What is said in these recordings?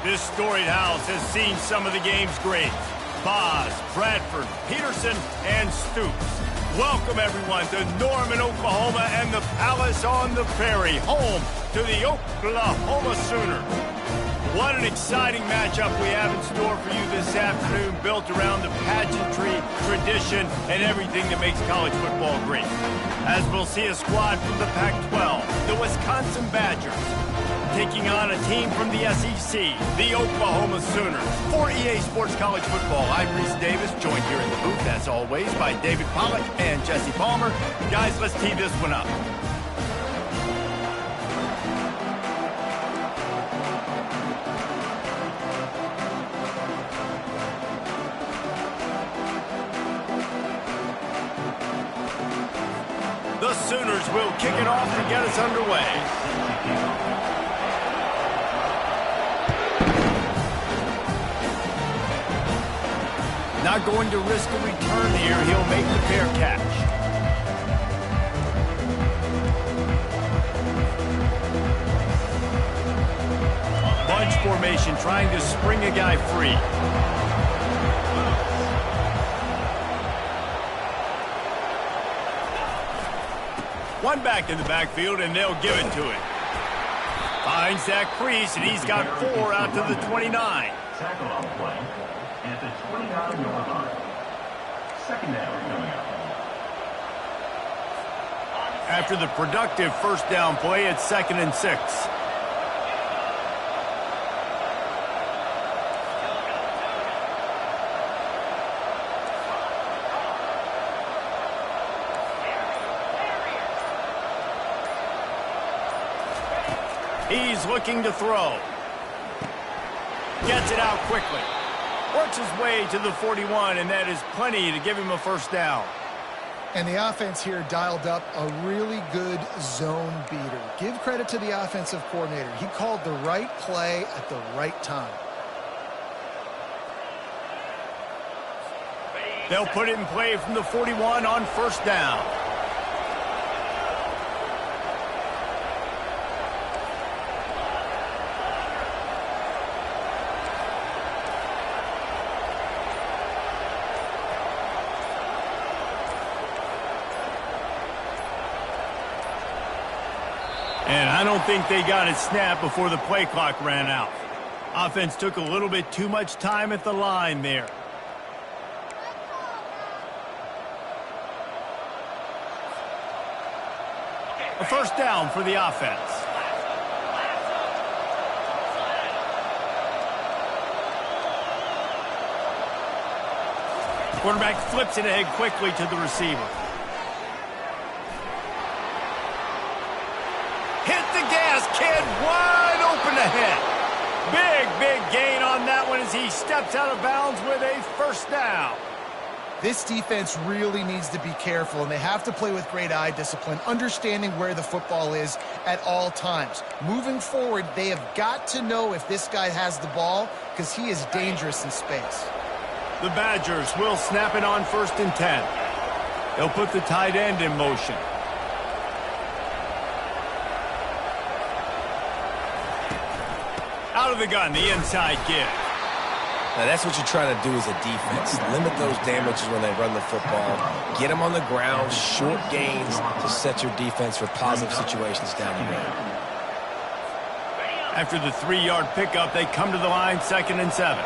This storied house has seen some of the game's greats. Boz, Bradford, Peterson, and Stoops. Welcome, everyone, to Norman, Oklahoma, and the Palace on the Prairie, home to the Oklahoma Sooners. What an exciting matchup we have in store for you this afternoon, built around the pageantry, tradition, and everything that makes college football great. As we'll see a squad from the Pac-12, the Wisconsin Badgers, taking on a team from the SEC, the Oklahoma Sooners. For EA Sports College Football, I'm Reese Davis, joined here in the booth, as always, by David Pollack and Jesse Palmer. Guys, let's tee this one up. The Sooners will kick it off to get us underway. Not going to risk a return here. He'll make the fair catch. Bunch formation, trying to spring a guy free. One back in the backfield, and they'll give it to him. Finds Zach Priest, and he's got 4 out to the 29. Tackle on the play at the 29-yard line. Second down coming up. After the productive first down play, it's 2nd and 6. He's looking to throw. Gets it out quickly. Works his way to the 41, and that is plenty to give him a first down. And the offense here dialed up a really good zone beater. Give credit to the offensive coordinator. He called the right play at the right time. They'll put it in play from the 41 on first down. And I don't think they got it snapped before the play clock ran out. Offense took a little bit too much time at the line there. A first down for the offense. Quarterback flips it ahead quickly to the receiver. Kid wide open ahead. Big gain on that one as he steps out of bounds with a first down. This defense really needs to be careful, and they have to play with great eye discipline, understanding where the football is at all times. Moving forward, they have got to know if this guy has the ball, because he is dangerous in space. The Badgers will snap it on 1st and 10. They'll put the tight end in motion. Out of the gun, the inside give. Now that's what you're trying to do as a defense. Limit those damages when they run the football. Get them on the ground, short gains to set your defense for positive situations down the road. After the 3-yard pickup, they come to the line, 2nd and 7.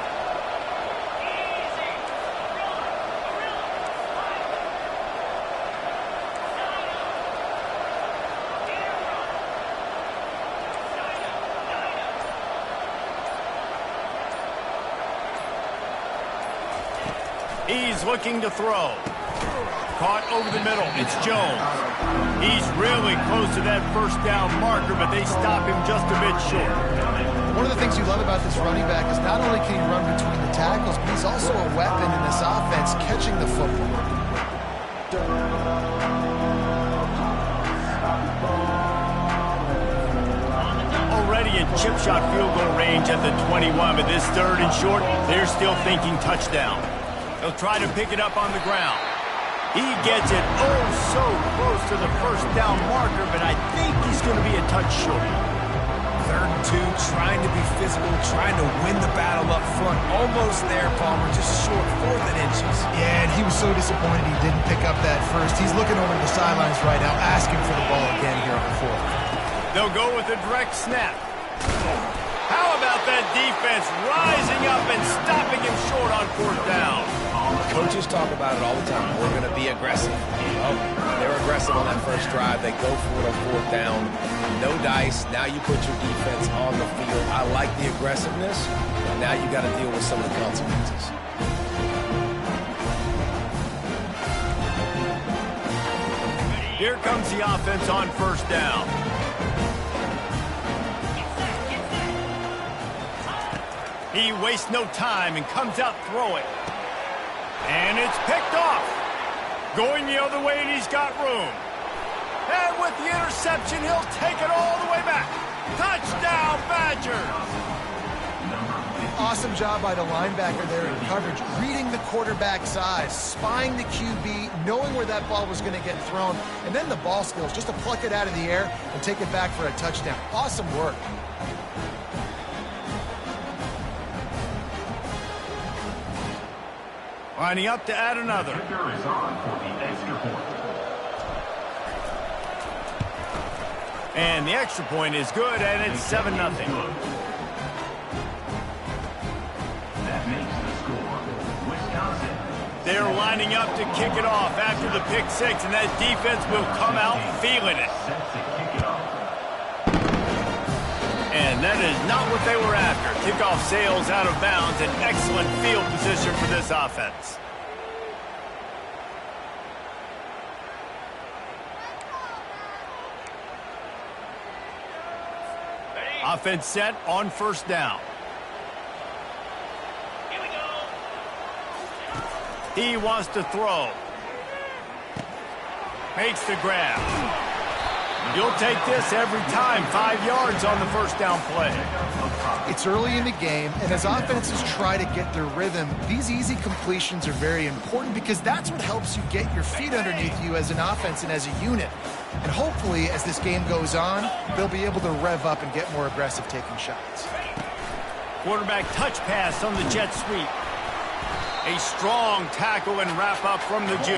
He's looking to throw. Caught over the middle. It's Jones. He's really close to that first down marker, but they stop him just a bit short. One of the things you love about this running back is not only can he run between the tackles, but he's also a weapon in this offense catching the football. Already in chip shot field goal range at the 21, but this 3rd and short, they're still thinking touchdown. They'll try to pick it up on the ground. He gets it so close to the first down marker, but I think he's going to be a touch short. 3rd and 2, trying to be physical, trying to win the battle up front. Almost there, Palmer, just short, 4th and inches. Yeah, and he was so disappointed he didn't pick up that first. He's looking over the sidelines right now, asking for the ball again here on the 4th. They'll go with a direct snap. How about that defense rising up and stopping him short on 4th down? Coaches talk about it all the time. We're going to be aggressive. Well, they're aggressive on that first drive. They go for it on 4th down. No dice. Now you put your defense on the field. I like the aggressiveness. Now you got to deal with some of the consequences. Here comes the offense on 1st down. He wastes no time and comes out throwing. And it's picked off. Going the other way, and he's got room. And with the interception, he'll take it all the way back. Touchdown, Badgers! Awesome job by the linebacker there in coverage, reading the quarterback's eyes, spying the QB, knowing where that ball was going to get thrown, and then the ball skills, just to pluck it out of the air and take it back for a touchdown. Awesome work. Lining up to add another. Kicker is on for the extra point. And the extra point is good, and it's 7-0. That makes the score. Wisconsin. They're lining up to kick it off after the pick 6, and that defense will come out feeling it. Set to kick it off. And that is not what they were after. Kickoff sails out of bounds, an excellent field position for this offense. Offense set on 1st down. Here we go. He wants to throw. Makes the grab. You'll take this every time. 5 yards on the 1st down play. It's early in the game, and as offenses try to get their rhythm, these easy completions are very important because that's what helps you get your feet underneath you as an offense and as a unit. And hopefully, as this game goes on, they'll be able to rev up and get more aggressive taking shots. Quarterback touch pass on the jet sweep. A strong tackle and wrap up from the Jew.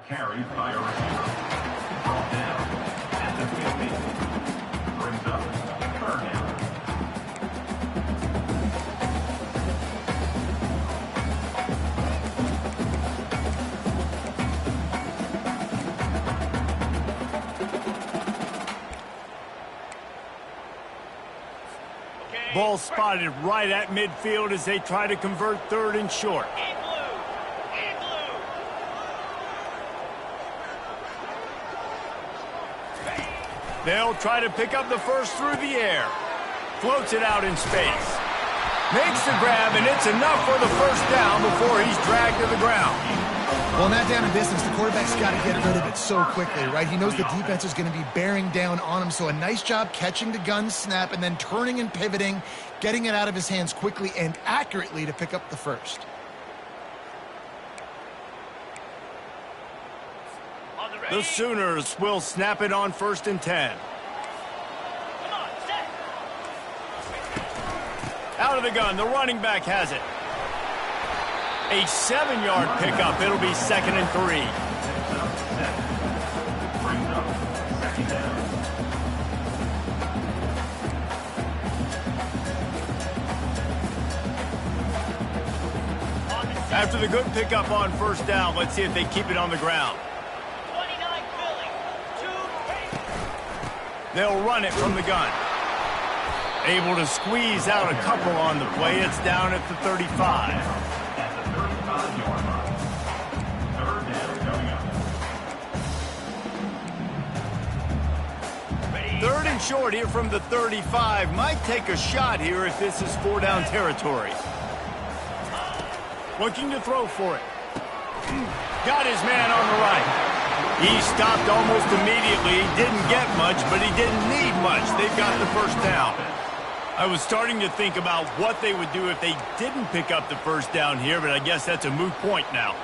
Carried by a receiver. Ball down at the 50. Brings up 3rd down. Ball spotted right at midfield as they try to convert 3rd and short. They'll try to pick up the first through the air. Floats it out in space. Makes the grab, and it's enough for the 1st down before he's dragged to the ground. Well, in that down and distance, the quarterback's got to get rid of it so quickly, right? He knows the defense is going to be bearing down on him, so a nice job catching the gun snap and then turning and pivoting, getting it out of his hands quickly and accurately to pick up the first. The Sooners will snap it on 1st and 10. Out of the gun, the running back has it. A 7-yard pickup. It'll be 2nd and 3. After the good pickup on 1st down, let's see if they keep it on the ground. They'll run it from the gun. Able to squeeze out a couple on the play. It's down at the 35. At the 35-yard line. 3rd down coming and short here from the 35. Might take a shot here if this is 4-down territory. Looking to throw for it. Got his man on the right. He stopped almost immediately. Didn't get much, but he didn't need much. They've got the first down. I was starting to think about what they would do if they didn't pick up the first down here, but I guess that's a moot point now.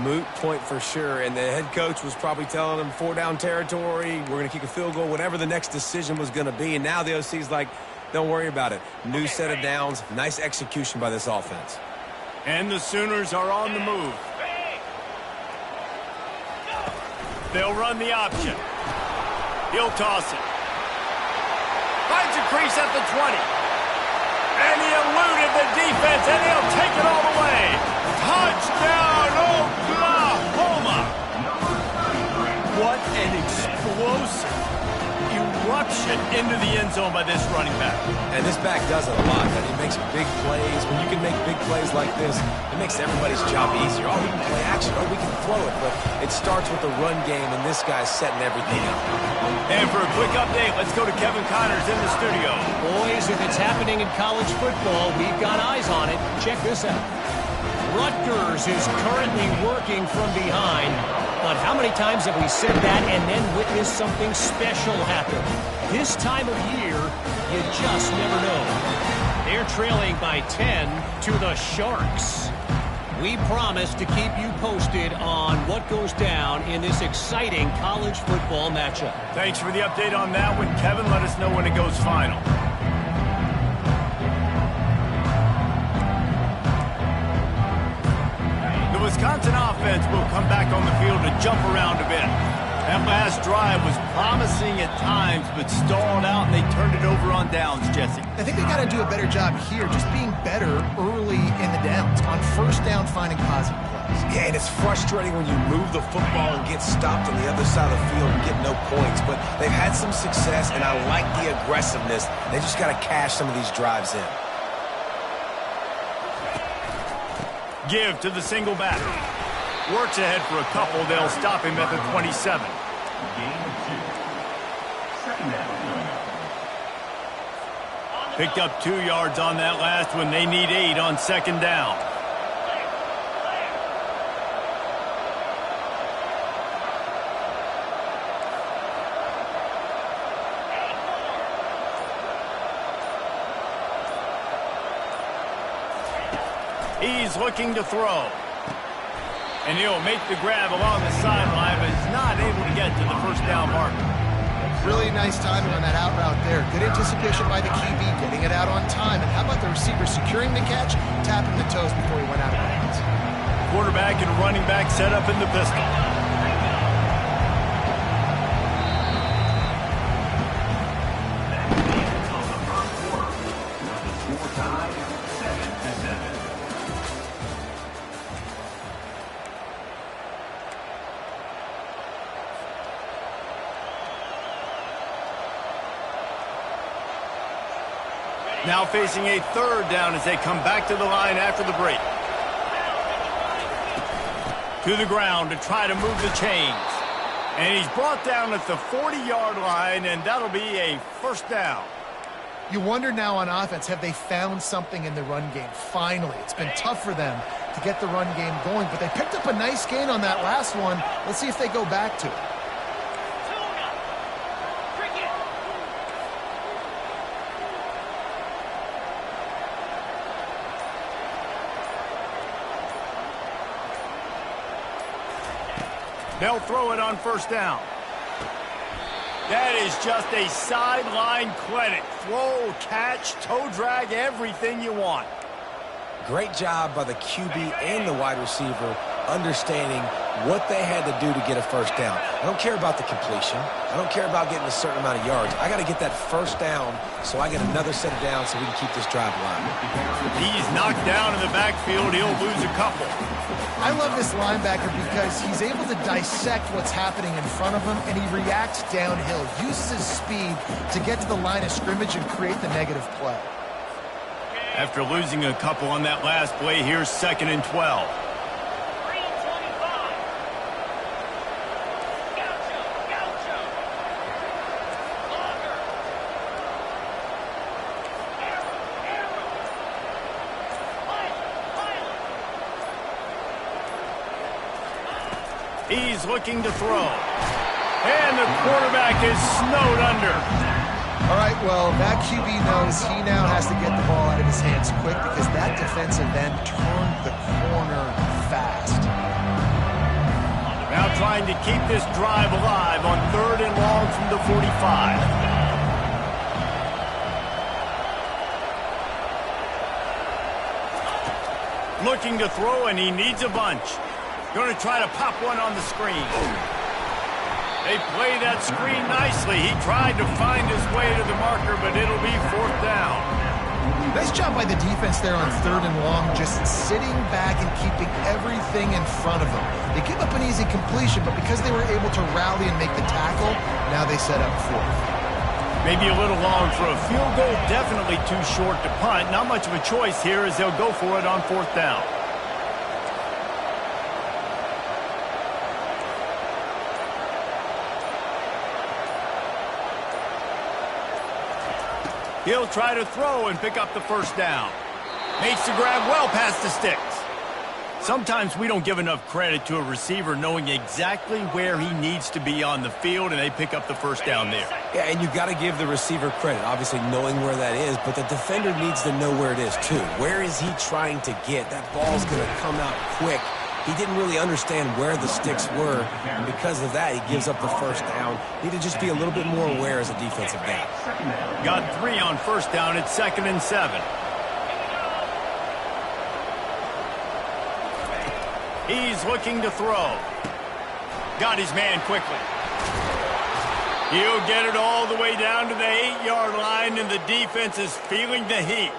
Moot point for sure, and the head coach was probably telling them 4-down territory, we're going to kick a field goal, whatever the next decision was going to be, and now the OC's like, don't worry about it. New set of downs, nice execution by this offense. And the Sooners are on the move. They'll run the option. He'll toss it. Finds a crease at the 20. And he eluded the defense, and he'll take it all the way. Touchdown, Oklahoma! What an explosive eruption into the end zone by this running back. And this back does it a lot. That he makes big plays. When you can make big plays like this, it makes everybody's job easier. Oh, we can play action. Oh, we can throw it. But it starts with the run game, and this guy's setting everything up. And for a quick update, let's go to Kevin Connors in the studio. Boys, if it's happening in college football, we've got eyes on it. Check this out. Rutgers is currently working from behind. But how many times have we said that and then witnessed something special happen? This time of year, you just never know. They're trailing by 10 to the Sharks. We promise to keep you posted on what goes down in this exciting college football matchup. Thanks for the update on that one, Kevin. Let us know when it goes final. The Wisconsin offense will come back on the field to jump around a bit. That last drive was promising at times, but stalled out, and they turned it over on downs, Jesse. I think they got to do a better job here, just being better early in the downs. On first down, finding positive plays. Yeah, and it's frustrating when you move the football and get stopped on the other side of the field and get no points. But they've had some success, and I like the aggressiveness. They just got to cash some of these drives in. Give to the single back. Works ahead for a couple. They'll stop him at the 27. Picked up 2 yards on that last one. They need 8 on second down. He's looking to throw. And he'll make the grab along the sideline, but is not able to get to the first down marker. Really nice timing on that out route there. Good anticipation by the QB, getting it out on time. And how about the receiver securing the catch, tapping the toes before he went out of bounds? Quarterback and running back set up in the pistol. Now facing a third down as they come back to the line after the break. To the ground to try to move the chains. And he's brought down at the 40-yard line, and that'll be a first down. You wonder now on offense, have they found something in the run game? Finally, it's been tough for them to get the run game going, but they picked up a nice gain on that last one. Let's see if they go back to it. They'll throw it on first down. That is just a sideline clinic. Throw, catch, toe drag, everything you want. Great job by the QB and the wide receiver understanding what they had to do to get a first down. I don't care about the completion. I don't care about getting a certain amount of yards. I got to get that first down so I get another set of downs so we can keep this drive alive. He's knocked down in the backfield. He'll lose a couple. I love this linebacker because he's able to dissect what's happening in front of him, and he reacts downhill, uses his speed to get to the line of scrimmage and create the negative play. After losing a couple on that last play, here's 2nd and 12. He's looking to throw. And the quarterback is snowed under. All right, well, that QB knows he now has to get the ball out of his hands quick because that defensive end turned the corner fast. Now trying to keep this drive alive on 3rd and long from the 45. Looking to throw, and he needs a bunch. Going to try to pop one on the screen. They play that screen nicely. He tried to find his way to the marker, but it'll be 4th down. Nice job by the defense there on 3rd and long, just sitting back and keeping everything in front of them. They give up an easy completion, but because they were able to rally and make the tackle, now they set up 4th. Maybe a little long for a field goal, definitely too short to punt. Not much of a choice here as they'll go for it on 4th down. He'll try to throw and pick up the 1st down. Makes the grab well past the sticks. Sometimes we don't give enough credit to a receiver knowing exactly where he needs to be on the field, and they pick up the 1st down there. Yeah, and you got to give the receiver credit, obviously knowing where that is, but the defender needs to know where it is too. Where is he trying to get? That ball's going to come out quick. He didn't really understand where the sticks were, and because of that, he gives up the 1st down. Need to just be a little bit more aware as a defensive guy. Got 3 on 1st down. It's 2nd and 7. He's looking to throw. Got his man quickly. He'll get it all the way down to the 8-yard line, and the defense is feeling the heat.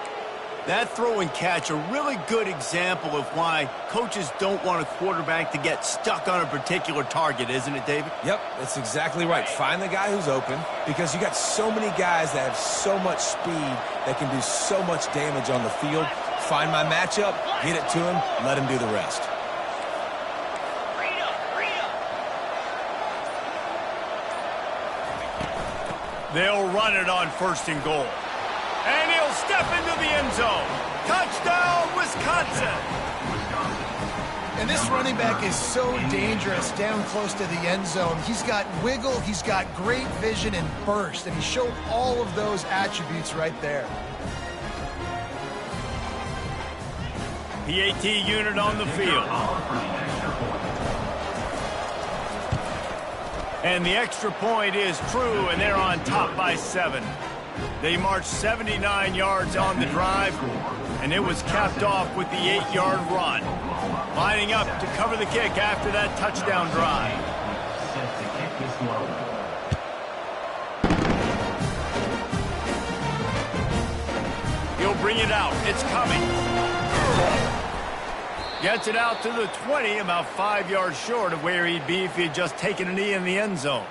That throw and catch, a really good example of why coaches don't want a quarterback to get stuck on a particular target, isn't it, David? Yep, that's exactly right. Find the guy who's open, because you got so many guys that have so much speed that can do so much damage on the field. Find my matchup, get it to him, let him do the rest. They'll run it on 1st and goal. And he'll step into the end zone. Touchdown, Wisconsin! And this running back is so dangerous down close to the end zone. He's got wiggle, he's got great vision and burst, and he showed all of those attributes right there. PAT unit on the field. And the extra point is true, and they're on top by 7. They marched 79 yards on the drive, and it was capped off with the 8-yard run. Lining up to cover the kick after that touchdown drive. He'll bring it out. It's coming. Gets it out to the 20, about 5 yards short of where he'd be if he had just taken a knee in the end zone.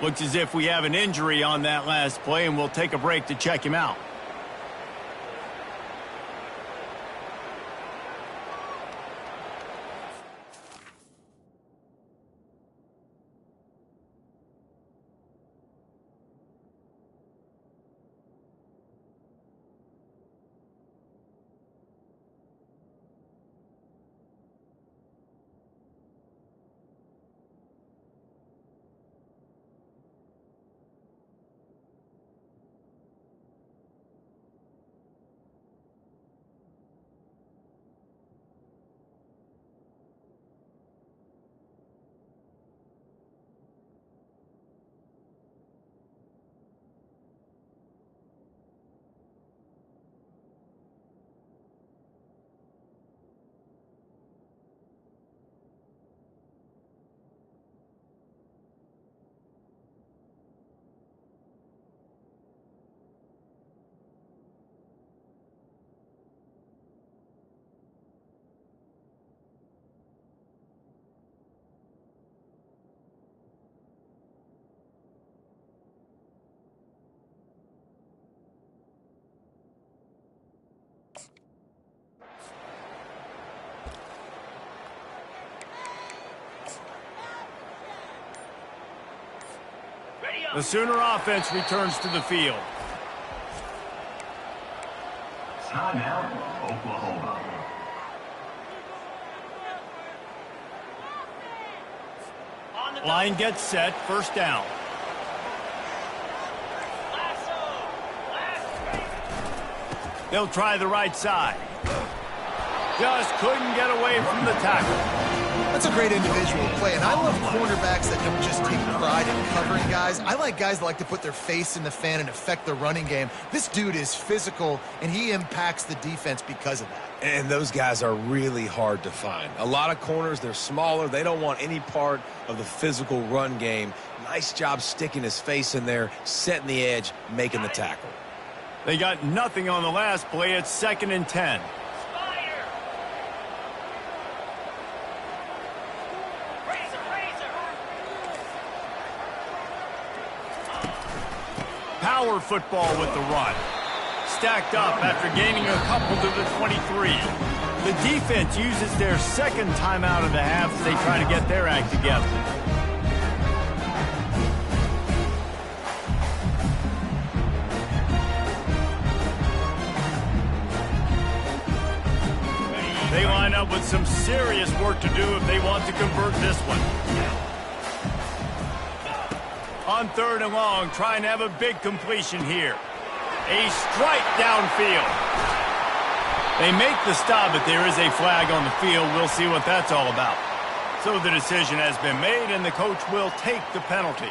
Looks as if we have an injury on that last play, and we'll take a break to check him out. The Sooner offense returns to the field. Timeout, Oklahoma. Line gets set, first down. They'll try the right side. Just couldn't get away from the tackle. That's a great individual play, and I love cornerbacks that don't just take pride in covering guys. I like guys that like to put their face in the fan and affect the running game. This dude is physical, and he impacts the defense because of that. And those guys are really hard to find. A lot of corners, they're smaller. They don't want any part of the physical run game. Nice job sticking his face in there, setting the edge, making the tackle. They got nothing on the last play. It's 2nd and 10. Power football with the run. Stacked up after gaining a couple to the 23. The defense uses their second timeout of the half as they try to get their act together. They line up with some serious work to do if they want to convert this one. On 3rd and long, trying to have a big completion here. A strike downfield. They make the stop, but there is a flag on the field. We'll see what that's all about. So the decision has been made, and the coach will take the penalty.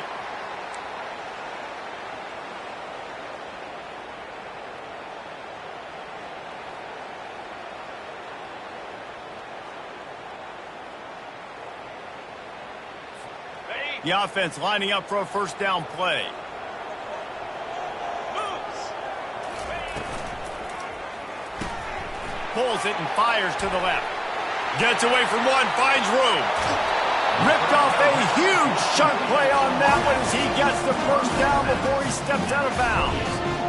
The offense lining up for a first down play. Pulls it and fires to the left. Gets away from one, finds room. Ripped off a huge chunk play on that one as he gets the first down before he steps out of bounds.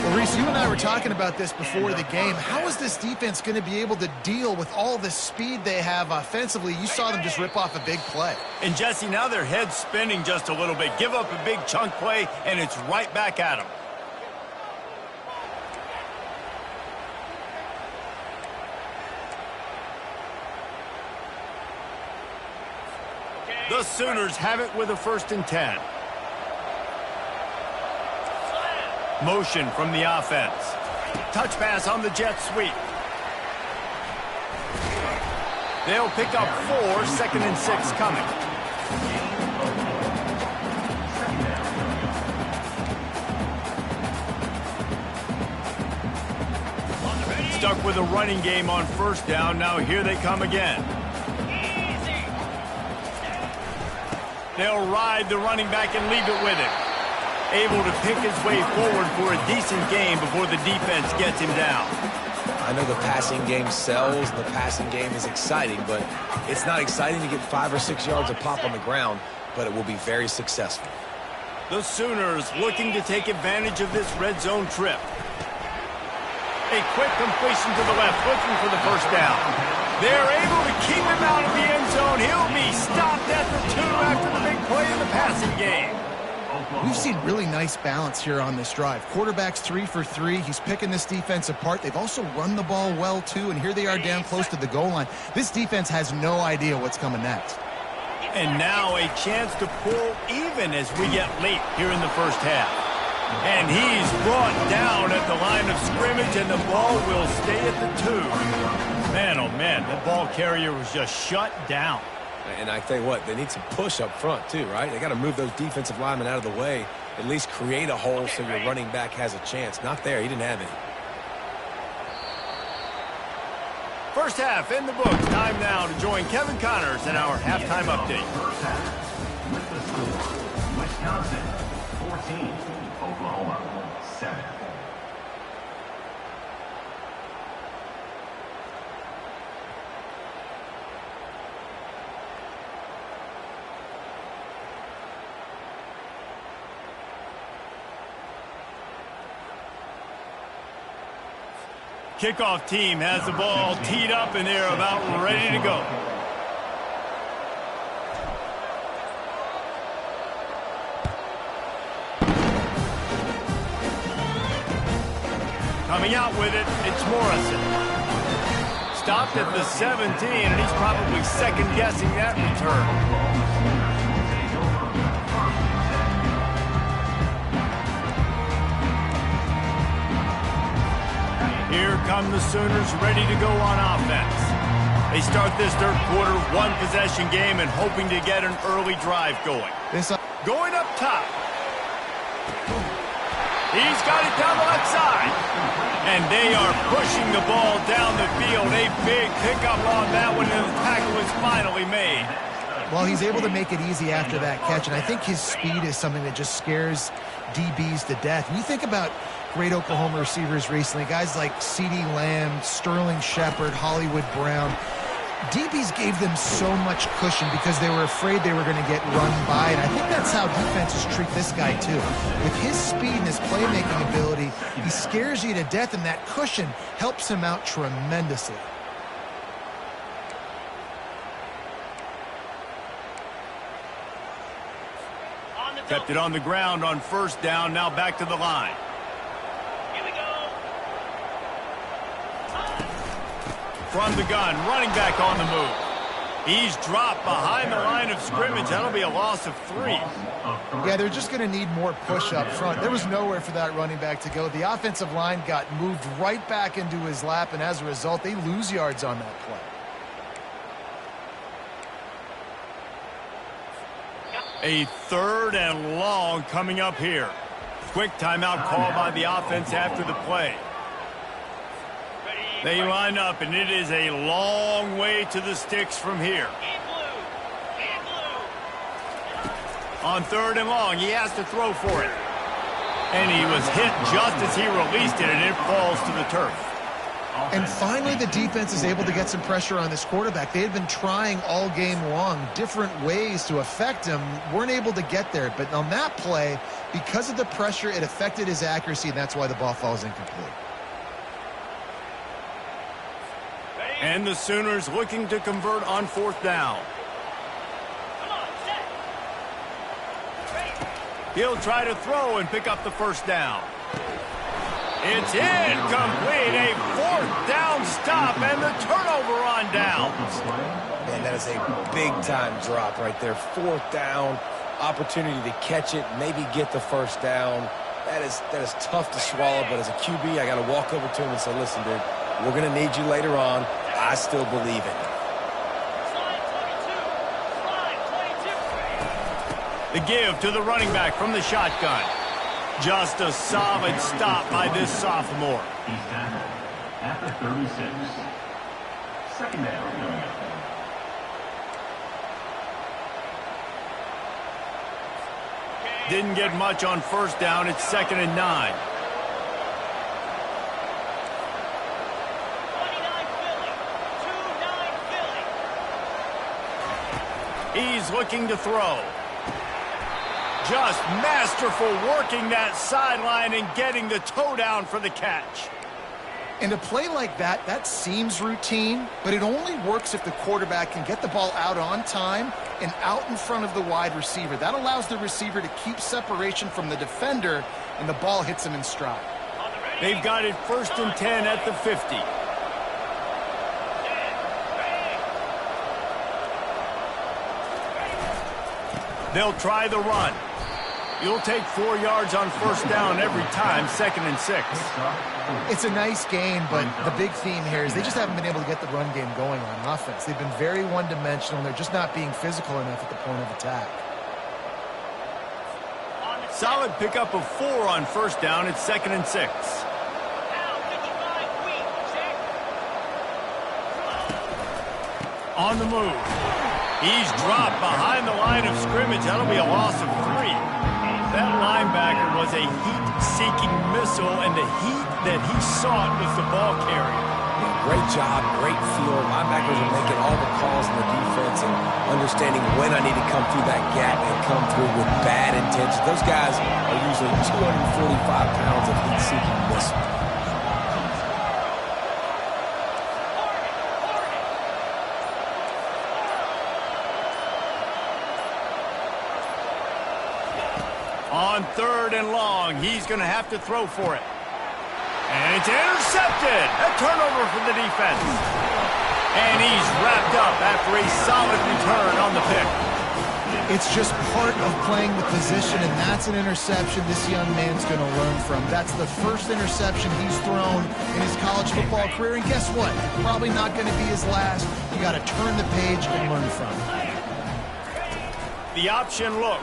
Well, Reese, you and I were talking about this before the game. How is this defense going to be able to deal with all the speed they have offensively? You saw them just rip off a big play. And, Jesse, now their head's spinning just a little bit. Give up a big chunk play, and it's right back at them. The Sooners have it with a 1st and 10. Motion from the offense. Touch pass on the jet sweep. They'll pick up 4, 2nd and 6 coming. Stuck with a running game on 1st down. Now here they come again. They'll ride the running back and leave it with him. Able to pick his way forward for a decent game before the defense gets him down. I know the passing game sells, the passing game is exciting, but it's not exciting to get 5 or 6 yards of pop on the ground, but it will be very successful. The Sooners looking to take advantage of this red zone trip. A quick completion to the left, looking for the first down. They're able to keep him out of the end zone. He'll be stopped at the 2 after the big play in the passing game. We've seen really nice balance here on this drive. Quarterback's 3 for 3. He's picking this defense apart. They've also run the ball well, too, and here they are down close to the goal line. This defense has no idea what's coming next. And now a chance to pull even as we get late here in the first half. And he's brought down at the line of scrimmage, and the ball will stay at the 2. Man, oh man, the ball carrier was just shut down. And I tell you what, they need some push up front too, right? They got to move those defensive linemen out of the way, at least create a hole so your running back has a chance. Not there, he didn't have any. First half in the books. Time now to join Kevin Connors in our halftime update. First half with the score, Wisconsin 14, Oklahoma 7. Kickoff team has the ball teed up, and they're about ready to go. Coming out with it, it's Morrison. Stopped at the 17, and he's probably second-guessing that return. Here come the Sooners ready to go on offense. They start this third quarter one-possession game and hoping to get an early drive going. Going up top. He's got it down the left side. And they are pushing the ball down the field. A big pickup on that one, and the tackle is finally made. Well, he's able to make it easy after that catch, and I think his speed is something that just scares DBs to death. When you think about great Oklahoma receivers recently, guys like CeeDee Lamb, Sterling Shepard, Hollywood Brown, DBs gave them so much cushion because they were afraid they were going to get run by, and I think that's how defenses treat this guy too. With his speed and his playmaking ability, he scares you to death, and that cushion helps him out tremendously. Kept it on the ground on first down, now back to the line. Here we go. From the gun, running back on the move. He's dropped behind the line of scrimmage. That'll be a loss of 3. Yeah, they're just going to need more push up front. There was nowhere for that running back to go. The offensive line got moved right back into his lap, and as a result, they lose yards on that play. A third and long coming up here. Quick timeout call by the offense after the play. They line up, and it is a long way to the sticks from here. On third and long, he has to throw for it. And he was hit just as he released it, and it falls to the turf. And finally, the defense is able to get some pressure on this quarterback. They had been trying all game long different ways to affect him, weren't able to get there. But on that play, because of the pressure, it affected his accuracy, and that's why the ball falls incomplete. And the Sooners looking to convert on fourth down. He'll try to throw and pick up the first down. It's incomplete. A fourth down stop and the turnover on downs. Man, that is a big-time drop right there. Fourth down, opportunity to catch it, maybe get the first down. That is tough to swallow, but as a QB, I got to walk over to him and say, listen, dude, we're going to need you later on. I still believe in you. The give to the running back from the shotgun. Just a solid stop by this sophomore. He's tackled at the 36. Second down coming up. Didn't get much on first down. It's 2nd and 9. He's looking to throw. Just masterful working that sideline and getting the toe down for the catch. And a play like that, that seems routine, but it only works if the quarterback can get the ball out on time and out in front of the wide receiver. That allows the receiver to keep separation from the defender, and the ball hits him in stride. They've got it 1st and 10 at the 50. They'll try the run. You'll take 4 yards on first down every time, 2nd and 6. It's a nice game, but the big theme here is they just haven't been able to get the run game going on offense. They've been very one-dimensional, and they're just not being physical enough at the point of attack. Solid pickup of 4 on first down. It's 2nd and 6. On the move. He's dropped behind the line of scrimmage. That'll be a loss of 3. That linebacker was a heat-seeking missile, and the heat that he sought was the ball carrier. Yeah, great job, great feel. Linebackers are making all the calls in the defense and understanding when I need to come through that gap and come through with bad intentions. Those guys are usually 245 pounds of heat-seeking missile. On 3rd and long, he's going to have to throw for it. And it's intercepted. A turnover for the defense. And he's wrapped up after a solid return on the pick. It's just part of playing the position, and that's an interception this young man's going to learn from. That's the first interception he's thrown in his college football career, and guess what? Probably not going to be his last. You got to turn the page and learn from it. The option look.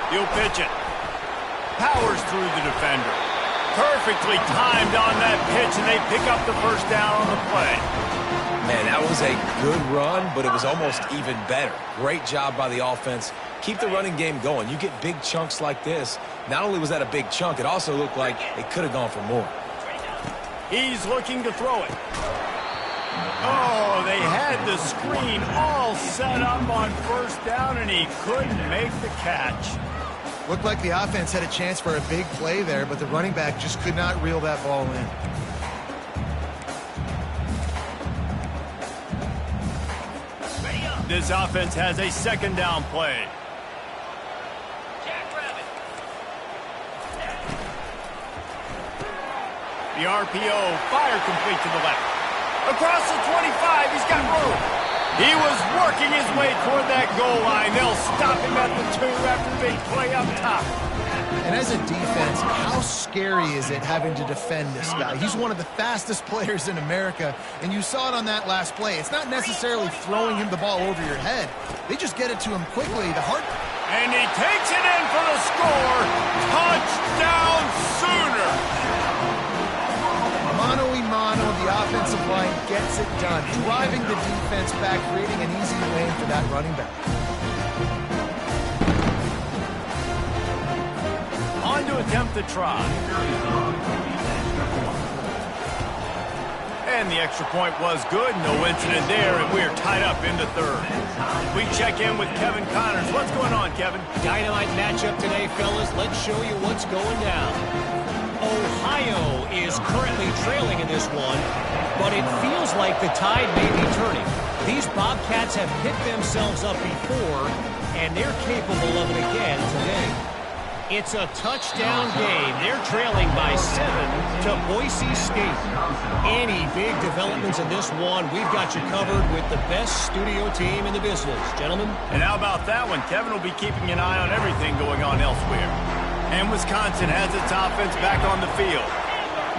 He'll pitch it. Powers through the defender. Perfectly timed on that pitch, and they pick up the first down on the play. Man, that was a good run, but it was almost even better. Great job by the offense. Keep the running game going. You get big chunks like this. Not only was that a big chunk, it also looked like it could have gone for more. He's looking to throw it. Oh, they had the screen all set up on first down, and he couldn't make the catch. Looked like the offense had a chance for a big play there, but the running back just could not reel that ball in. This offense has a second down play. The RPO, fire complete to the left. Across the 25, he's got room. He was working his way toward that goal line. They'll stop him at the 2 after the big play up top. And as a defense, how scary is it having to defend this guy? He's one of the fastest players in America, and you saw it on that last play. It's not necessarily throwing him the ball over your head. They just get it to him quickly. And he takes it in for the score. Touchdown Sooner. Mano, the offensive line gets it done, driving the defense back, creating an easy lane for that running back. On to attempt the try. And the extra point was good. No incident there, and we're tied up in the third. We check in with Kevin Connors. What's going on, Kevin? Dynamite matchup today, fellas. Let's show you what's going down. Ohio is currently trailing in this one, but it feels like the tide may be turning. These Bobcats have picked themselves up before, and they're capable of it again today. It's a touchdown game. They're trailing by 7 to Boise State. Any big developments in this one, we've got you covered with the best studio team in the business. Gentlemen? And how about that one? Kevin will be keeping an eye on everything going on elsewhere. And Wisconsin has its offense back on the field.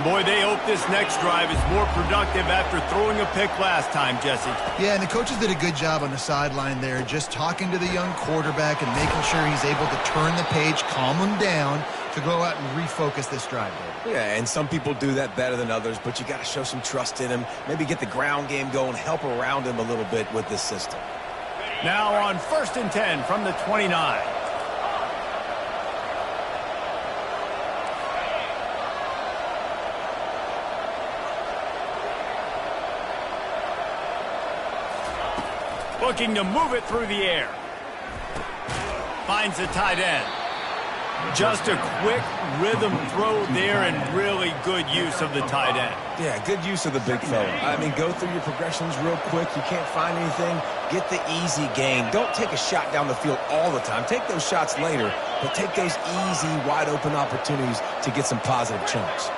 Boy, they hope this next drive is more productive after throwing a pick last time, Jesse. Yeah, and the coaches did a good job on the sideline there, just talking to the young quarterback and making sure he's able to turn the page, calm him down to go out and refocus this drive. Yeah, and some people do that better than others, but you got to show some trust in him. Maybe get the ground game going, help around him a little bit with this system. Now on 1st and 10 from the 29. Looking to move it through the air. Finds the tight end. Just a quick rhythm throw there and really good use of the tight end. Yeah, good use of the big fella. I mean, go through your progressions real quick. You can't find anything. Get the easy gain. Don't take a shot down the field all the time. Take those shots later, but take those easy, wide-open opportunities to get some positive chunks.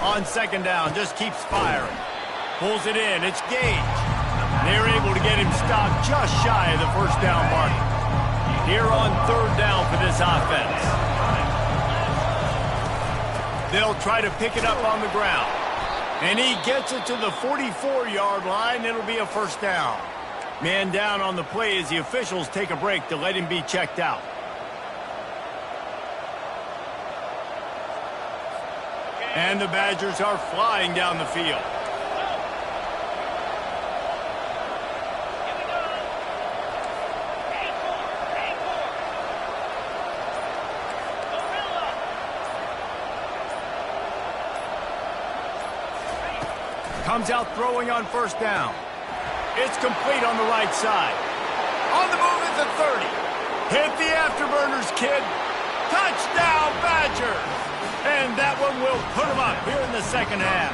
On 2nd down, just keeps firing. Pulls it in. It's Gage. They're able to get him stopped just shy of the first down mark. Here on 3rd down for this offense. They'll try to pick it up on the ground. And he gets it to the 44-yard line. It'll be a first down. Man down on the play as the officials take a break to let him be checked out. And the Badgers are flying down the field. Comes out throwing on 1st down. It's complete on the right side. On the move at the 30. Hit the afterburners, kid. Touchdown, Badgers. And that one will put them up here in the 2nd half.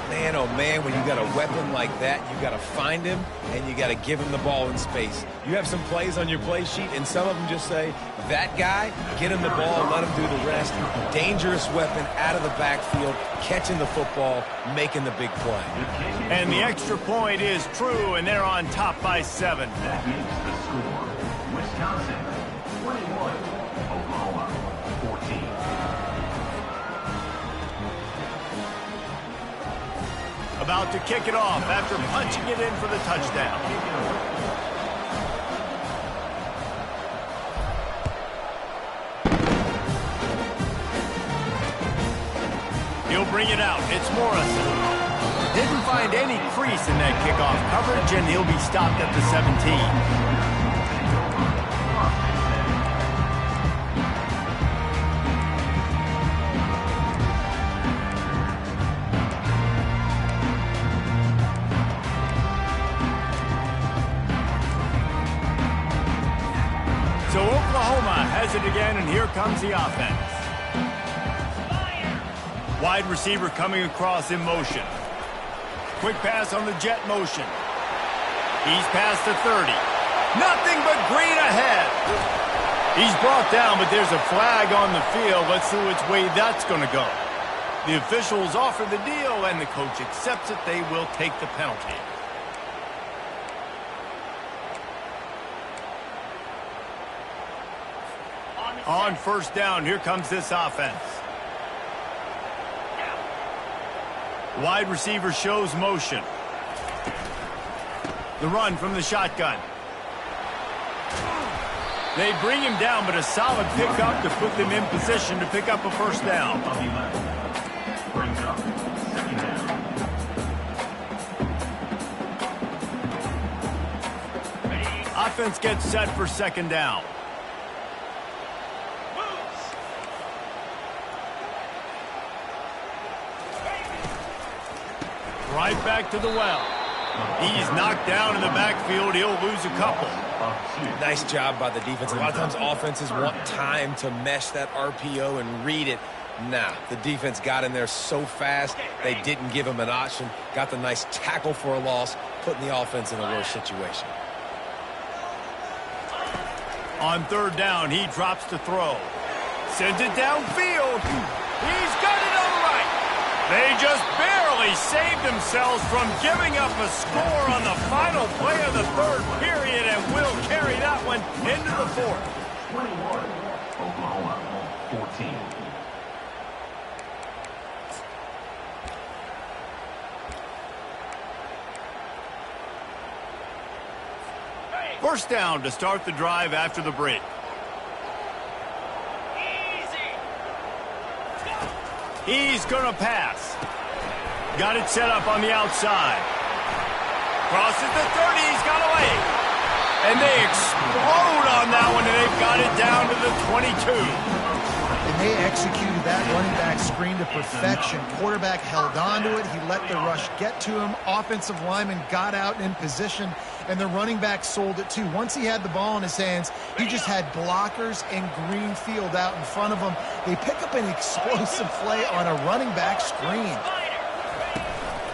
Man, oh man, when you got a weapon like that, you got to find him and you got to give him the ball in space. You have some plays on your play sheet, and some of them just say, that guy, get him the ball, let him do the rest. Dangerous weapon out of the backfield, catching the football, making the big play. And the extra point is true, and they're on top by 7. That makes the score. Wisconsin 21, Oklahoma 14. About to kick it off after punching it in for the touchdown. He'll bring it out. It's Morrison. Didn't find any crease in that kickoff coverage, and he'll be stopped at the 17. So Oklahoma has it again, and here comes the offense. Wide receiver coming across in motion. Quick pass on the jet motion. He's past the 30. Nothing but green ahead. He's brought down, but there's a flag on the field. Let's see which way that's going to go. The officials offer the deal, and the coach accepts it. They will take the penalty. On first down, here comes this offense. Wide receiver shows motion. The run from the shotgun. They bring him down, but a solid pickup to put them in position to pick up a first down. Brings up second down. Offense gets set for second down. Right back to the well. He's knocked down in the backfield. He'll lose a couple. Nice job by the defense. A lot of times offenses want time to mesh that RPO and read it. Nah, the defense got in there so fast, they didn't give him an option. Got the nice tackle for a loss, putting the offense in a worse situation. On third down, he drops to throw. Sends it downfield. He's got it on the right. They just barely saved themselves from giving up a score on the final play of the third period, and will carry that one into the fourth. 21, Oklahoma 14. First down to start the drive after the break. He's going to pass. Got it set up on the outside. Crosses the 30. He's got away. And they explode on that one, and they've got it down to the 22. And they executed that running back screen to perfection. Quarterback held on to it. He let the rush get to him. Offensive lineman got out in position, and the running back sold it too. Once he had the ball in his hands, he just had blockers and green field out in front of him. They pick up an explosive play on a running back screen.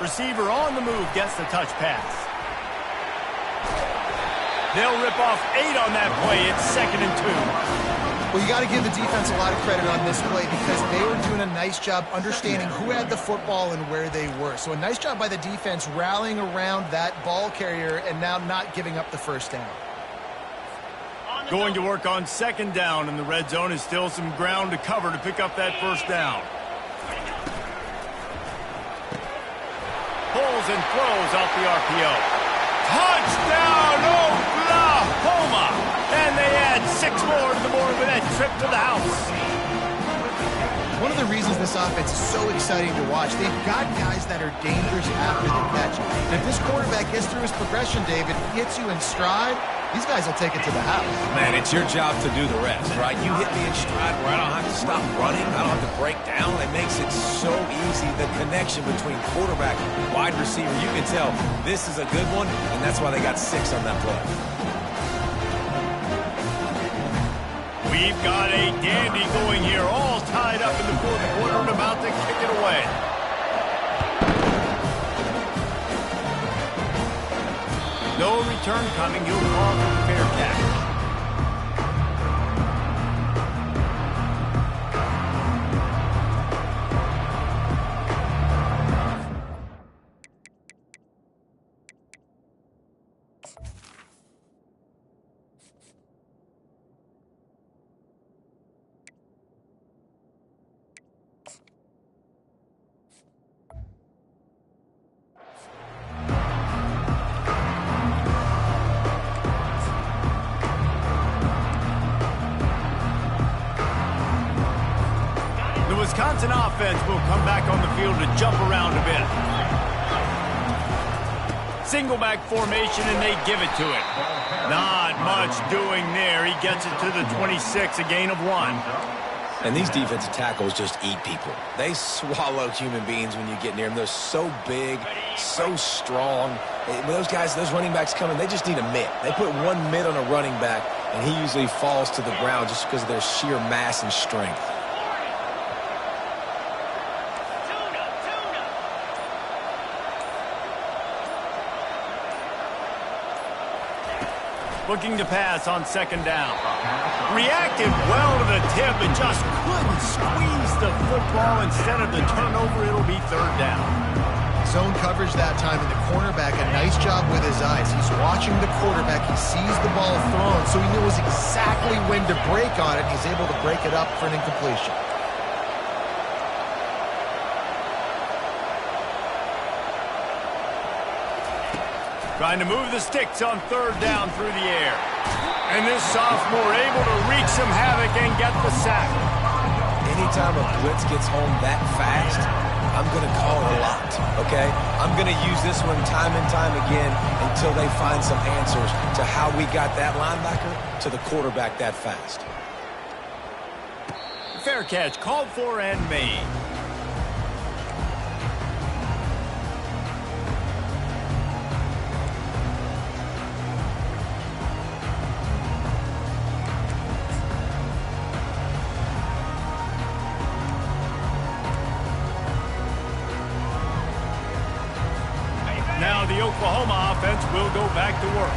Receiver on the move gets the touch pass. They'll rip off 8 on that play. It's 2nd and 2. Well, you got to give the defense a lot of credit on this play because they were doing a nice job understanding who had the football and where they were. So a nice job by the defense rallying around that ball carrier and now not giving up the first down. Going to work on second down, and the red zone is still some ground to cover to pick up that first down. Pulls and throws off the RPO. Touchdown, Oklahoma! And they add 6 more to the board with that trip to the house. One of the reasons this offense is so exciting to watch, they've got guys that are dangerous after the catch. And if this quarterback gets through his progression, David, hits you in stride, these guys will take it to the house. Man, it's your job to do the rest, right? You hit me in stride where I don't have to stop running. I don't have to break down. It makes it so easy. The connection between quarterback and wide receiver, you can tell this is a good one, and that's why they got 6 on that play. We've got a dandy going here, all tied up in the fourth quarter and about to kick it away. return coming. He'll call for the fair catch. The Wisconsin offense will come back on the field to jump around a bit. Single back formation, and they give it to him. Not much doing there. He gets it to the 26, a gain of 1. And these defensive tackles just eat people. They swallow human beings when you get near them. They're so big, so strong. When those guys, those running backs come in, they just need a mitt. They put one mitt on a running back, and he usually falls to the ground just because of their sheer mass and strength. Looking to pass on second down. Reacted well to the tip and just couldn't squeeze the football. Instead of the turnover, it'll be third down. Zone coverage that time, and the cornerback, a nice job with his eyes. He's watching the quarterback. He sees the ball thrown, so he knows exactly when to break on it. He's able to break it up for an incompletion. Trying to move the sticks on third down through the air. And this sophomore able to wreak some havoc and get the sack. Anytime a blitz gets home that fast, I'm going to call a lot, okay? I'm going to use this one time and time again until they find some answers to how we got that linebacker to the quarterback that fast. Fair catch called for and made. Now the Oklahoma offense will go back to work.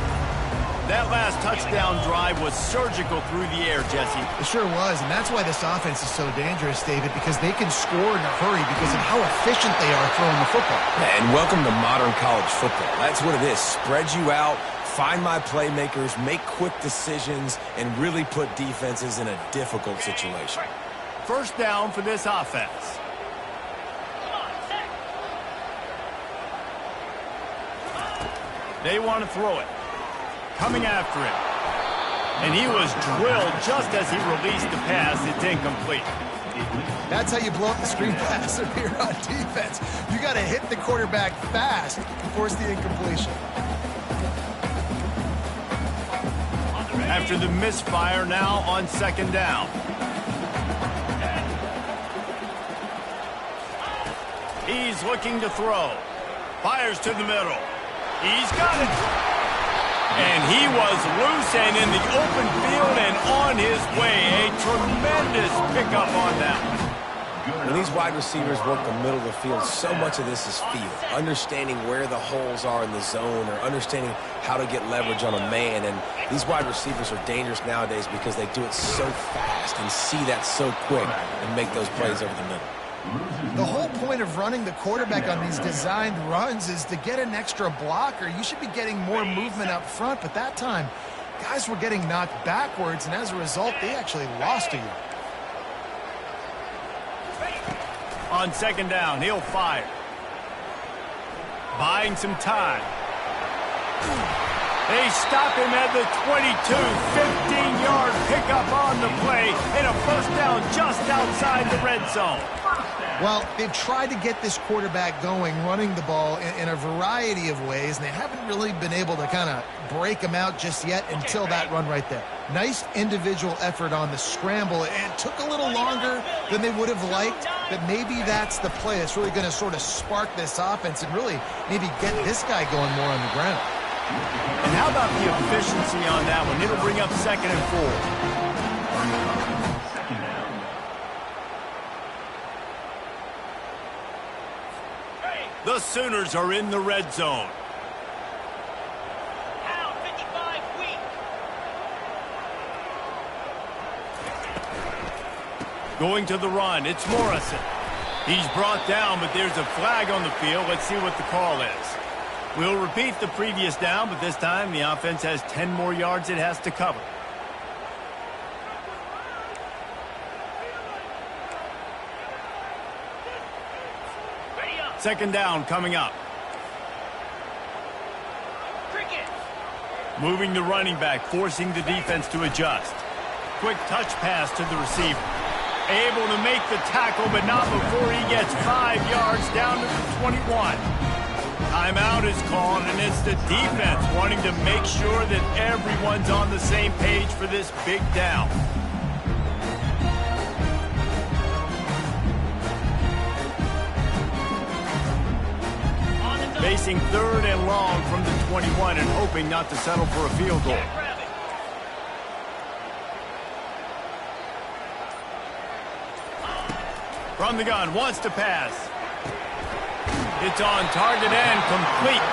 That last touchdown drive was surgical through the air, Jesse. It sure was, and that's why this offense is so dangerous, David, because they can score in a hurry because of how efficient they are throwing the football. Yeah, and welcome to modern college football. That's what it is. Spread you out, find my playmakers, make quick decisions, and really put defenses in a difficult situation. First down for this offense. They want to throw it. Coming after him. And he was drilled just as he released the pass. It's incomplete. That's how you blow up the screen pass if you're on defense. You got to hit the quarterback fast to force the incompletion. After the misfire, now on second down. He's looking to throw. Fires to the middle. He's got it. And he was loose and in the open field and on his way. A tremendous pickup on that one. When these wide receivers work the middle of the field, so much of this is feel. Understanding where the holes are in the zone or understanding how to get leverage on a man. And these wide receivers are dangerous nowadays because they do it so fast and see that so quick and make those plays over the middle. The whole point of running the quarterback on these designed runs is to get an extra blocker. You should be getting more movement up front, but that time, guys were getting knocked backwards, and as a result, they actually lost a yard. On second down, he'll fire. Buying some time. They stop him at the 22, 15-yard pickup on the play, and a first down just outside the red zone. Well, they've tried to get this quarterback going, running the ball in a variety of ways, and they haven't really been able to kind of break him out just yet until that run right there. Nice individual effort on the scramble. It took a little longer than they would have liked, but maybe that's the play that's really going to sort of spark this offense and really maybe get this guy going more on the ground. And how about the efficiency on that one? It'll bring up second and 4. The Sooners are in the red zone. Going to the run, it's Morrison. He's brought down, but there's a flag on the field. Let's see what the call is. We'll repeat the previous down, but this time the offense has 10 more yards it has to cover. Second down coming up. Moving the running back, forcing the defense to adjust. Quick touch pass to the receiver. Able to make the tackle, but not before he gets 5 yards down to the 21. Timeout is called, and it's the defense wanting to make sure that everyone's on the same page for this big down. Facing third and long from the 21 and hoping not to settle for a field goal. From the gun, wants to pass. It's on target and complete.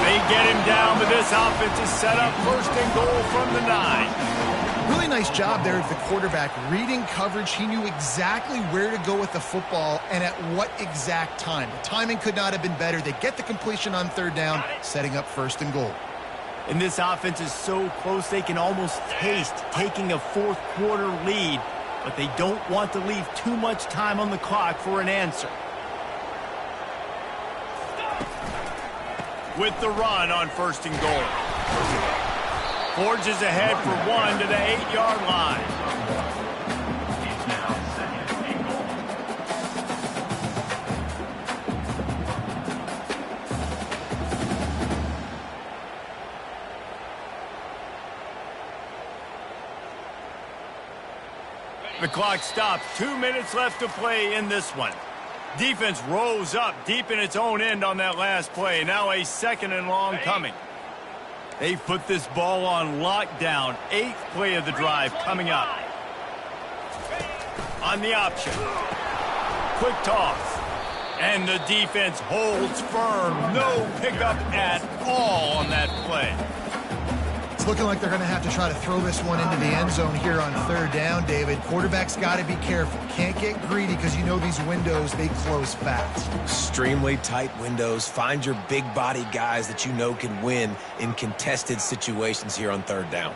They get him down, but this offense is set up first and goal from the 9. Really nice job there of the quarterback. Reading coverage, he knew exactly where to go with the football and at what exact time. The timing could not have been better. They get the completion on third down, setting up first and goal. And this offense is so close they can almost taste taking a fourth quarter lead, but they don't want to leave too much time on the clock for an answer. With the run on first and goal. Forges ahead for 1 to the 8-yard line. He's now second and goal. The clock stops. 2 minutes left to play in this one. Defense rose up deep in its own end on that last play. Now a second and long coming. They've put this ball on lockdown. 8th play of the drive coming up. On the option. Quick toss. And the defense holds firm. No pickup at all on that play. It's looking like they're going to have to try to throw this one into the end zone here on third down, David. Quarterback's got to be careful. Can't get greedy because you know these windows, they close fast. Extremely tight windows. Find your big body guys that you know can win in contested situations here on third down.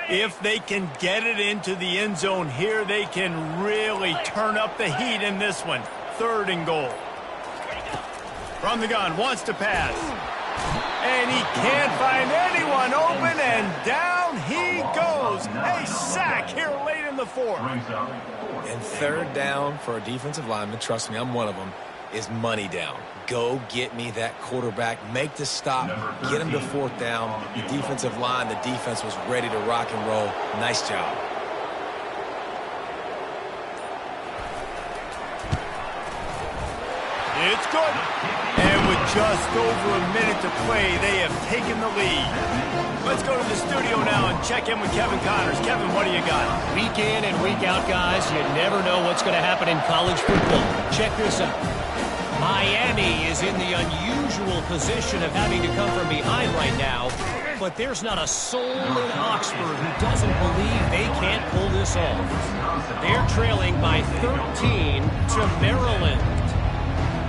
If they can get it into the end zone here, they can really turn up the heat in this one. Third and goal. From the gun, wants to pass. And he can't find anyone open, and down he goes. A sack here late in the fourth. And third down for a defensive lineman, trust me, I'm one of them, is money down. Go get me that quarterback, make the stop, get him to fourth down. The defensive line, the defense was ready to rock and roll. Nice job. It's good. And with just over a minute to play, they have taken the lead. Let's go to the studio now and check in with Kevin Connors. Kevin, what do you got? Week in and week out, guys, you never know what's going to happen in college football. Check this out. Miami is in the unusual position of having to come from behind right now, but there's not a soul in Oxford who doesn't believe they can't pull this off. They're trailing by 13 to Maryland.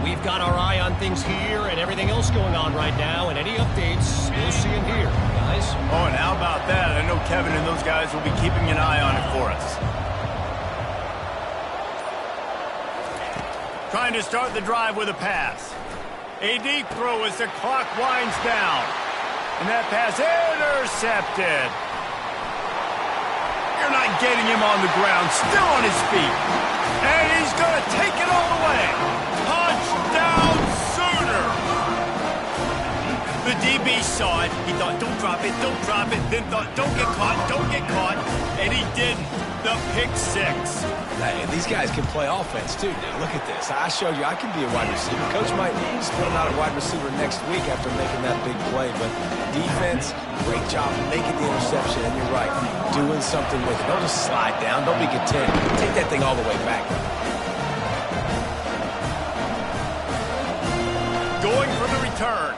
We've got our eye on things here and everything else going on right now, and any updates, we'll see in here, guys. Oh, and how about that? I know Kevin and those guys will be keeping an eye on it for us. Trying to start the drive with a pass. A deep throw as the clock winds down. And that pass intercepted. You're not getting him on the ground. Still on his feet. And he's going to take it all the way. Touchdown Sooner. The DB saw it. He thought, don't drop it, don't drop it. Then thought, don't get caught, don't get caught. And he didn't. The pick six. Hey, these guys can play offense, too. Now, look at this. I showed you I can be a wide receiver. Coach might just put him out at wide receiver next week after making that big play. But defense, great job making the interception. And you're right, doing something with it. Don't just slide down. Don't be content. Take that thing all the way back. return.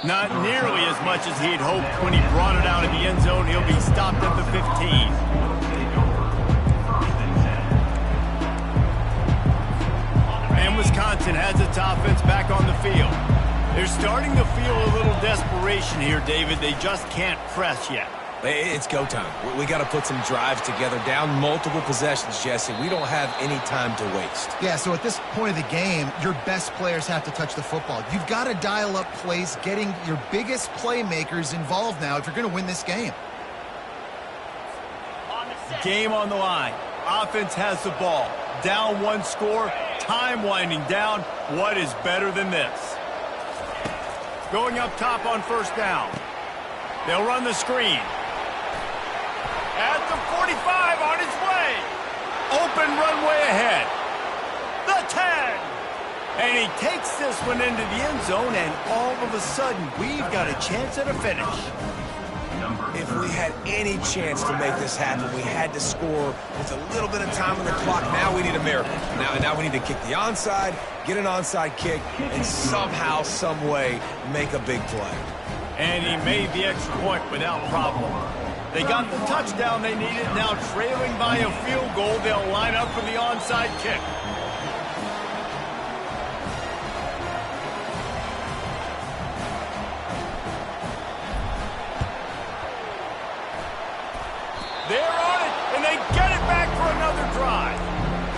Not nearly as much as he'd hoped when he brought it out in the end zone. He'll be stopped at the 15. And Wisconsin has its offense back on the field. They're starting to feel a little desperation here, David. They just can't press yet. It's go time. We got to put some drives together, down multiple possessions, Jesse. We don't have any time to waste. Yeah, so at this point of the game, your best players have to touch the football. You've got to dial up plays, getting your biggest playmakers involved now if you're going to win this game. Game on the line. Offense has the ball. Down one score. Time winding down. What is better than this? Going up top on first down. They'll run the screen. At the 45 on his way. Open runway ahead. The 10. And he takes this one into the end zone, and all of a sudden, we've got a chance at a finish. If we had any chance to make this happen, we had to score with a little bit of time on the clock. Now we need a miracle. Now we need to kick the onside, get an onside kick, and somehow, some way, make a big play. And he made the extra point without problem. They got the touchdown they needed. Now trailing by a field goal, they'll line up for the onside kick. They're on it, and they get it back for another drive.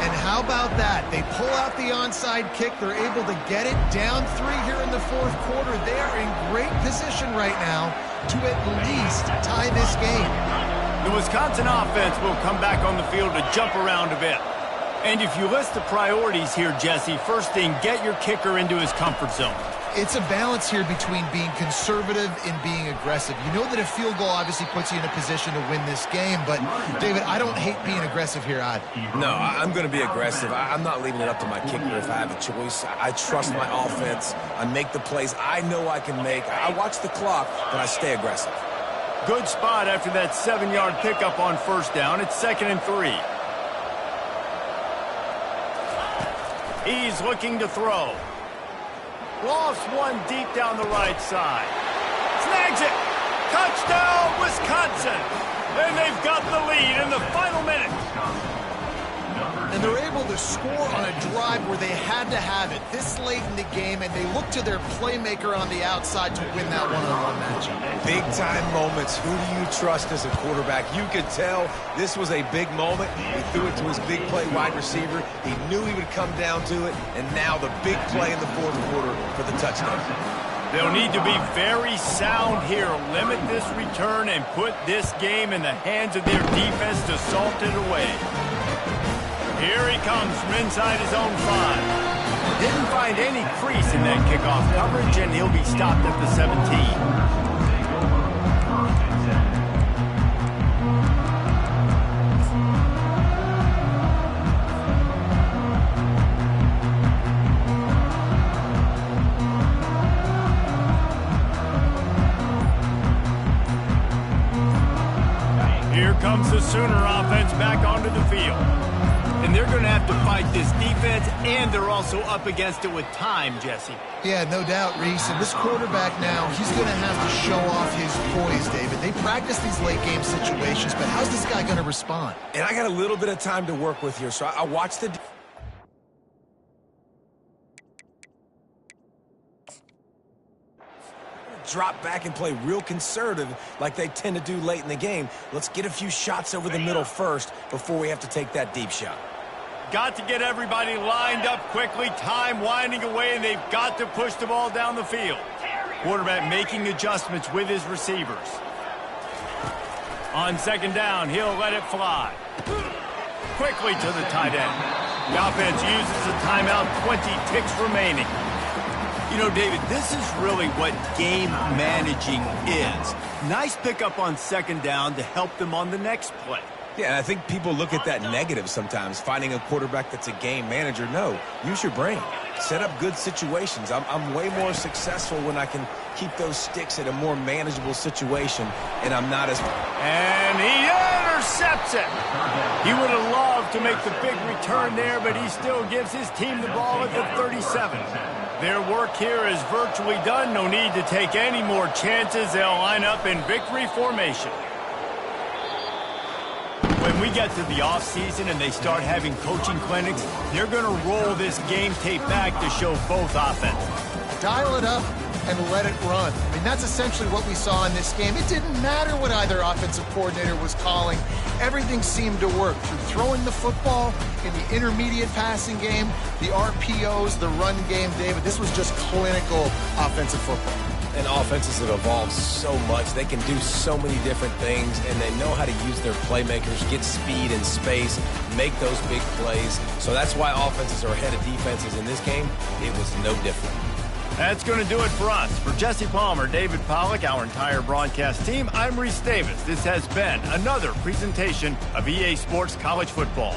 And how about that? They pull out the onside kick. They're able to get it down 3 here in the fourth quarter. They are in great position right now to at least tie this game. The Wisconsin offense will come back on the field to jump around a bit. And if you list the priorities here, Jesse, first thing, get your kicker into his comfort zone. It's a balance here between being conservative and being aggressive. You know that a field goal obviously puts you in a position to win this game, but, David, I don't hate being aggressive here either. No, I'm going to be aggressive. I'm not leaving it up to my kicker if I have a choice. I trust my offense. I make the plays I know I can make. I watch the clock, but I stay aggressive. Good spot after that 7-yard pickup on first down. It's 2nd and 3. He's looking to throw. Lost one deep down the right side. Snags it. Touchdown, Wisconsin. And they've got the lead in the final minute. And they're able to score on a drive where they had to have it this late in the game, and they look to their playmaker on the outside to win that one-on-one matchup. Big-time moments. Who do you trust as a quarterback? You could tell this was a big moment. He threw it to his big play wide receiver. He knew he would come down to it, and now the big play in the fourth quarter for the touchdown. They'll need to be very sound here. Limit this return and put this game in the hands of their defense to salt it away. Here he comes from inside his own 5. Didn't find any crease in that kickoff coverage, and he'll be stopped at the 17. Here comes the Sooner offense back onto the field. And they're going to have to fight this defense, and they're also up against it with time, Jesse. Yeah, no doubt, Reese. And this quarterback now, he's going to have to show off his poise, David. They practice these late-game situations, but how's this guy going to respond? And I got a little bit of time to work with here, so I watched the... drop back and play real conservative like they tend to do late in the game. Let's get a few shots over the middle first before we have to take that deep shot. Got to get everybody lined up quickly. Time winding away, and they've got to push the ball down the field. Quarterback making adjustments with his receivers. On 2nd down, he'll let it fly. Quickly to the tight end. The offense uses a timeout, 20 ticks remaining. You know, David, this is really what game managing is. Nice pickup on 2nd down to help them on the next play. Yeah, and I think people look at that negative sometimes, finding a quarterback that's a game manager. No, use your brain. Set up good situations. I'm way more successful when I can keep those sticks at a more manageable situation, and I'm not as... And he intercepts it. He would have loved to make the big return there, but he still gives his team the ball at the 37. Their work here is virtually done. No need to take any more chances. They'll line up in victory formation. When we get to the offseason and they start having coaching clinics, they're going to roll this game tape back to show both offenses. Dial it up and let it run. I mean, that's essentially what we saw in this game. It didn't matter what either offensive coordinator was calling. Everything seemed to work through throwing the football in the intermediate passing game, the RPOs, the run game. David, this was just clinical offensive football. And offenses have evolved so much. They can do so many different things, and they know how to use their playmakers, get speed and space, make those big plays. So that's why offenses are ahead of defenses in this game. It was no different. That's going to do it for us. For Jesse Palmer, David Pollack, our entire broadcast team, I'm Reese Davis. This has been another presentation of EA Sports College Football.